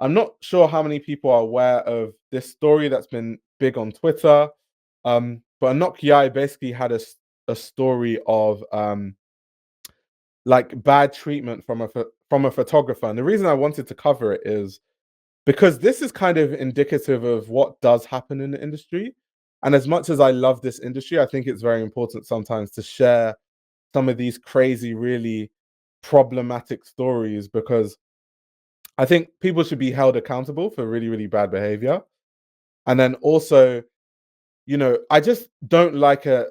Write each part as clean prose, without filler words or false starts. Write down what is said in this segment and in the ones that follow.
I'm not sure how many people are aware of this story that's been big on Twitter. But Anok Yai basically had a story of like bad treatment from a photographer. And the reason I wanted to cover it is because this is kind of indicative of what does happen in the industry. And as much as I love this industry, I think it's very important sometimes to share some of these crazy, really problematic stories, because I think people should be held accountable for really, really bad behavior. And then also, I just don't like a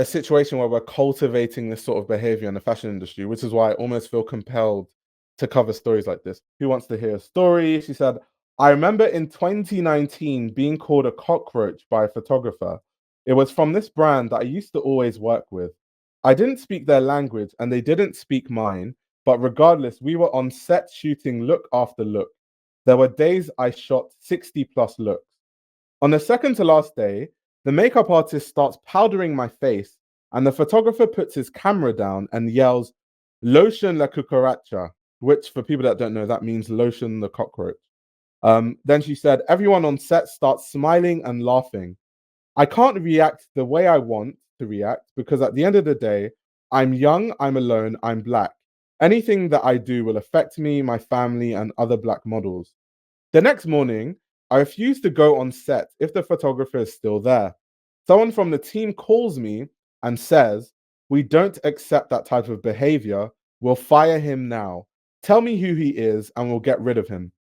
situation where we're cultivating this sort of behavior in the fashion industry, which is why I almost feel compelled to cover stories like this. Who wants to hear a story? She said, I remember in 2019 being called a cockroach by a photographer. It was from this brand that I used to always work with. I didn't speak their language and they didn't speak mine, but regardless, we were on set shooting look after look. There were days I shot 60 plus looks. On the second to last day, the makeup artist starts powdering my face, and the photographer puts his camera down and yells, Lotion la cucaracha, which for people that don't know, that means lotion the cockroach. Then she said, everyone on set starts smiling and laughing. I can't react the way I want to react because at the end of the day, I'm young, I'm alone, I'm black. Anything that I do will affect me, my family, and other black models. The next morning, I refuse to go on set if the photographer is still there. Someone from the team calls me and says, we don't accept that type of behavior. We'll fire him now. Tell me who he is and we'll get rid of him.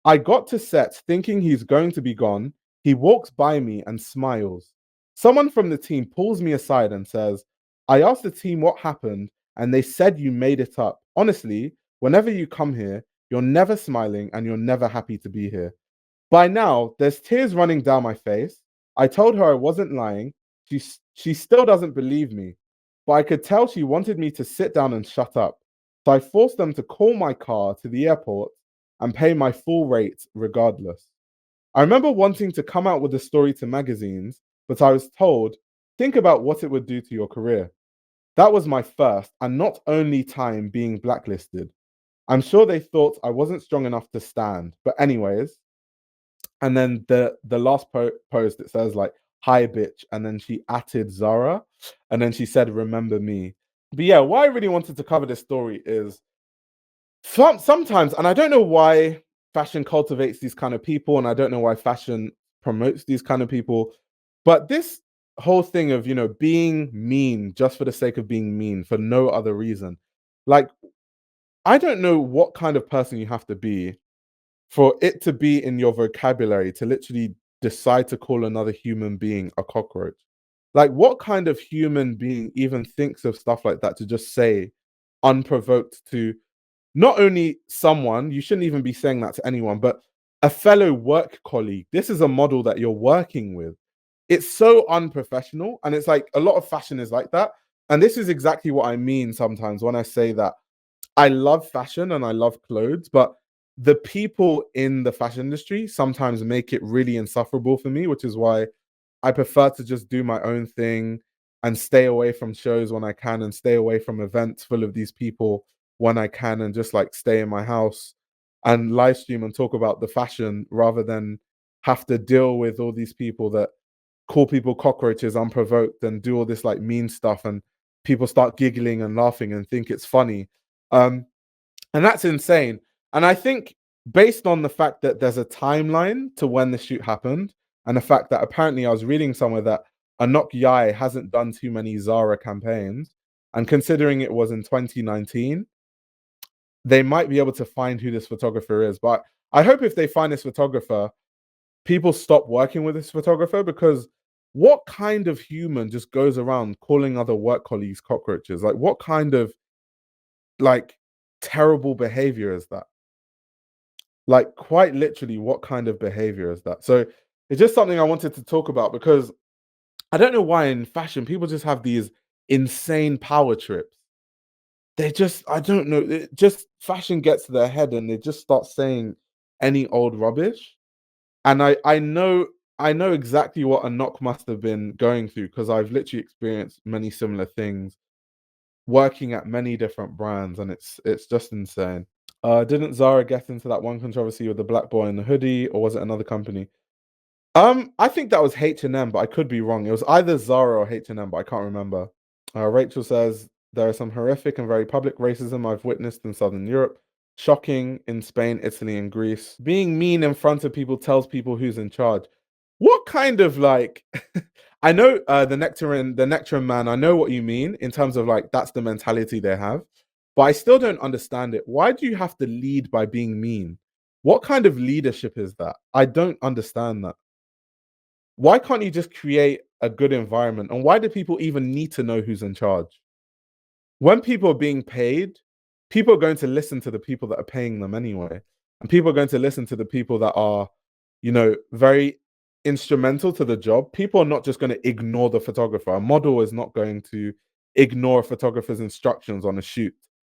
I got to set thinking he's going to be gone. He walks by me and smiles. Someone from the team pulls me aside and says, I asked the team what happened and they said you made it up. Honestly, whenever you come here, you're never smiling and you're never happy to be here. By now, there's tears running down my face. I told her I wasn't lying. She still doesn't believe me, but I could tell she wanted me to sit down and shut up. So I forced them to call my car to the airport and pay my full rate regardless. I remember wanting to come out with the story to magazines, but I was told, think about what it would do to your career. That was my first and not only time being blacklisted. I'm sure they thought I wasn't strong enough to stand. But anyways, and then the last post, it says like, hi bitch, and then she atted Zara, and then she said, remember me. But yeah, why I really wanted to cover this story is sometimes, and I don't know why fashion cultivates these kind of people, and I don't know why fashion promotes these kind of people, but this whole thing of, being mean just for the sake of being mean for no other reason, like, I don't know what kind of person you have to be for it to be in your vocabulary to literally decide to call another human being a cockroach. Like, what kind of human being even thinks of stuff like that to just say unprovoked to not only someone, you shouldn't even be saying that to anyone, but a fellow work colleague? This is a model that you're working with. It's so unprofessional. And it's like a lot of fashion is like that. And this is exactly what I mean sometimes when I say that I love fashion and I love clothes, but the people in the fashion industry sometimes make it really insufferable for me, which is why I prefer to just do my own thing and stay away from shows when I can and stay away from events full of these people when I can and just like stay in my house and live stream and talk about the fashion rather than have to deal with all these people that call people cockroaches unprovoked and do all this like mean stuff, and people start giggling and laughing and think it's funny. Um, and that's insane. And I think based on the fact that there's a timeline to when the shoot happened, and the fact that apparently I was reading somewhere that Anok Yai hasn't done too many Zara campaigns, and considering it was in 2019, they might be able to find who this photographer is. But I hope if they find this photographer, people stop working with this photographer, because what kind of human just goes around calling other work colleagues cockroaches? Like, what kind of like terrible behavior is that? Like, quite literally, what kind of behavior is that? So it's just something I wanted to talk about, because I don't know why in fashion people just have these insane power trips. They just, I don't know, it just, fashion gets to their head and they just start saying any old rubbish. And I know exactly what Anok must have been going through, because I've literally experienced many similar things working at many different brands, and it's just insane. Didn't Zara get into that one controversy with the black boy in the hoodie, or was it another company? I think that was H&M, but I could be wrong. It was either Zara or H&M, but I can't remember. Rachel says there is some horrific and very public racism I've witnessed in Southern Europe. Shocking in Spain, Italy, and Greece. Being mean in front of people tells people who's in charge. What kind of like? I know the nectarine man. I know what you mean in terms of like that's the mentality they have, but I still don't understand it. Why do you have to lead by being mean? What kind of leadership is that? I don't understand that. Why can't you just create a good environment? And why do people even need to know who's in charge? When people are being paid, people are going to listen to the people that are paying them anyway. And people are going to listen to the people that are, very instrumental to the job. People are not just going to ignore the photographer. A model is not going to ignore a photographer's instructions on a shoot.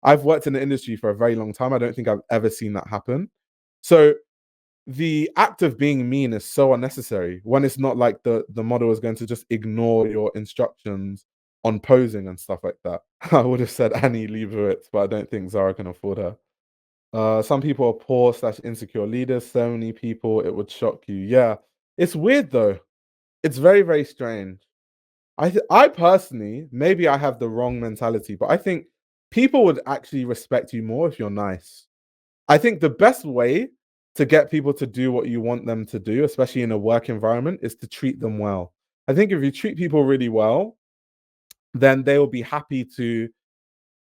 I've worked in the industry for a very long time. I don't think I've ever seen that happen. So the act of being mean is so unnecessary when it's not like the model is going to just ignore your instructions on posing and stuff like that. I would have said Annie Leibovitz, but I don't think Zara can afford her. Some people are poor slash insecure leaders. So many people, it would shock you. Yeah, it's weird though. It's very very strange. I personally, maybe I have the wrong mentality, but I think people would actually respect you more if you're nice. I think the best way to get people to do what you want them to do, especially in a work environment, is to treat them well. I think if you treat people really well, then they will be happy to,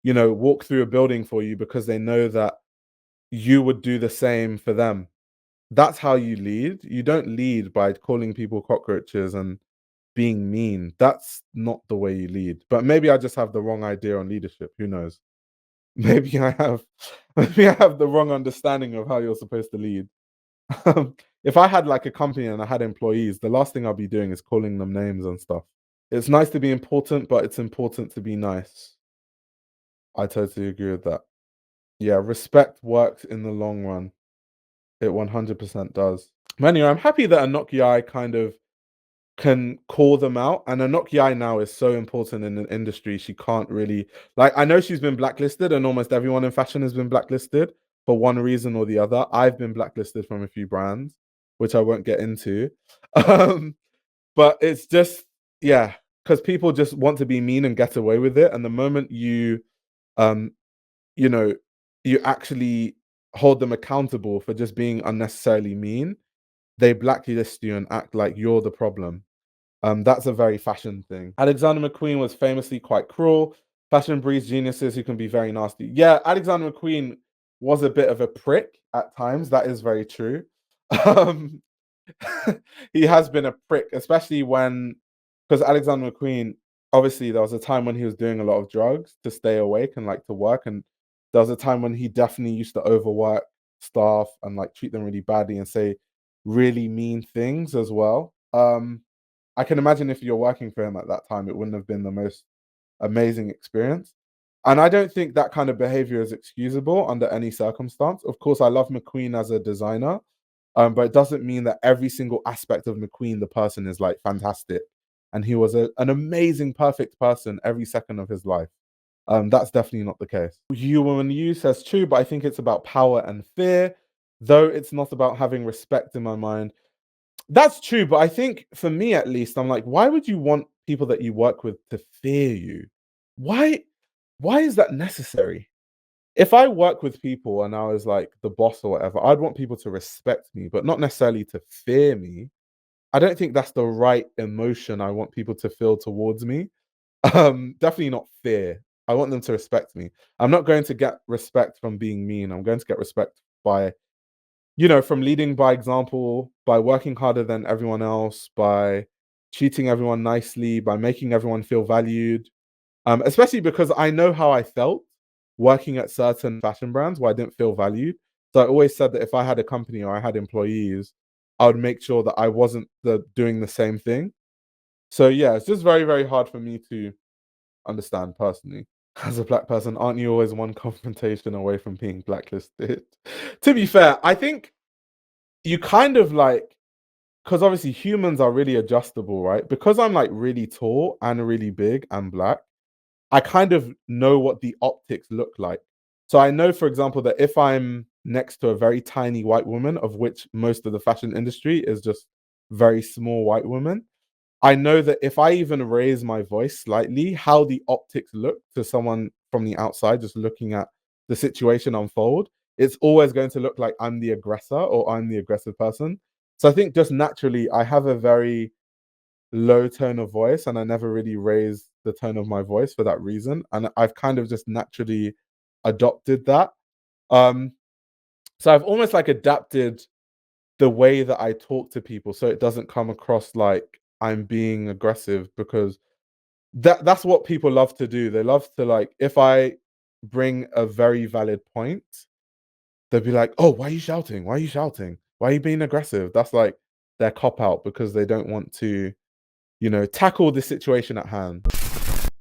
walk through a building for you because they know that you would do the same for them. That's how you lead. You don't lead by calling people cockroaches and being mean. That's not the way you lead. But maybe I just have the wrong idea on leadership. Who knows? Maybe I have maybe I have the wrong understanding of how you're supposed to lead. If I had like a company and I had employees, the last thing I'll be doing is calling them names and stuff. It's nice to be important, but it's important to be nice. I totally agree with that. Yeah, respect works in the long run. It 100% does. But anyway, I'm happy that Anok Yai kind of can call them out. And Anok Yai now is so important in the industry. She can't really like I know she's been blacklisted and almost everyone in fashion has been blacklisted for one reason or the other. I've been blacklisted from a few brands, which I won't get into. Um, but it's just yeah, because people just want to be mean and get away with it. And the moment um, you know, you actually hold them accountable for just being unnecessarily mean, they blacklist you and act like you're the problem. That's a very fashion thing. Alexander McQueen was famously quite cruel. Fashion breeds geniuses who can be very nasty. Yeah, Alexander McQueen was a bit of a prick at times. That is very true. Um, he has been a prick, especially when, because Alexander McQueen, obviously, there was a time when he was doing a lot of drugs to stay awake and like to work. And there was a time when he definitely used to overwork staff and like treat them really badly and say really mean things as well. I can imagine if you're working for him at that time, it wouldn't have been the most amazing experience. And I don't think that kind of behavior is excusable under any circumstance. Of course, I love McQueen as a designer, but it doesn't mean that every single aspect of McQueen, the person, is like fantastic. And he was an amazing, perfect person every second of his life. That's definitely not the case. You Woman You says true, but I think it's about power and fear, though it's not about having respect in my mind. That's true, but I think for me at least, I'm like, why would you want people that you work with to fear you? Why why is that necessary? If I work with people and I was like the boss or whatever, I'd want people to respect me, but not necessarily to fear me. I don't think that's the right emotion I want people to feel towards me. Definitely not fear. I want them to respect me. I'm not going to get respect from being mean. I'm going to get respect by from leading by example, by working harder than everyone else, by treating everyone nicely, by making everyone feel valued. Especially because I know how I felt working at certain fashion brands where I didn't feel valued. So I always said that if I had a company or I had employees, I would make sure that I wasn't doing the same thing. So yeah, it's just very, very hard for me to understand personally. As a black person, aren't you always one confrontation away from being blacklisted? To be fair, I think you kind of like because obviously humans are really adjustable, right? Because I'm like really tall and really big and black, I kind of know what the optics look like. So I know, for example, that if I'm next to a very tiny white woman, of which most of the fashion industry is just very small white women, I know that if I even raise my voice slightly, how the optics look to someone from the outside, just looking at the situation unfold, it's always going to look like I'm the aggressor or I'm the aggressive person. So I think just naturally, I have a very low tone of voice, and I never really raise the tone of my voice for that reason. And I've kind of just naturally adopted that. Um, so I've almost like adapted the way that I talk to people so it doesn't come across like I'm being aggressive, because that's what people love to do. They love to, like, if I bring a very valid point, they'll be like, "Oh, why are you shouting? Why are you shouting? Why are you being aggressive?" That's like their cop out, because they don't want to, tackle the situation at hand.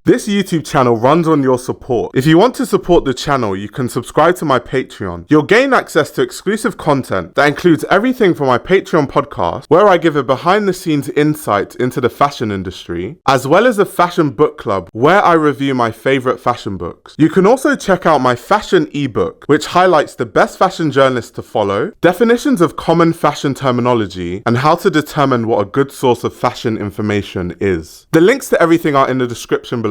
This YouTube channel runs on your support. If you want to support the channel, you can subscribe to my Patreon. You'll gain access to exclusive content that includes everything from my Patreon podcast, where I give a behind the scenes insight into the fashion industry, as well as a fashion book club where I review my favorite fashion books. You can also check out my fashion ebook, which highlights the best fashion journalists to follow, definitions of common fashion terminology, and how to determine what a good source of fashion information is. The links to everything are in the description below.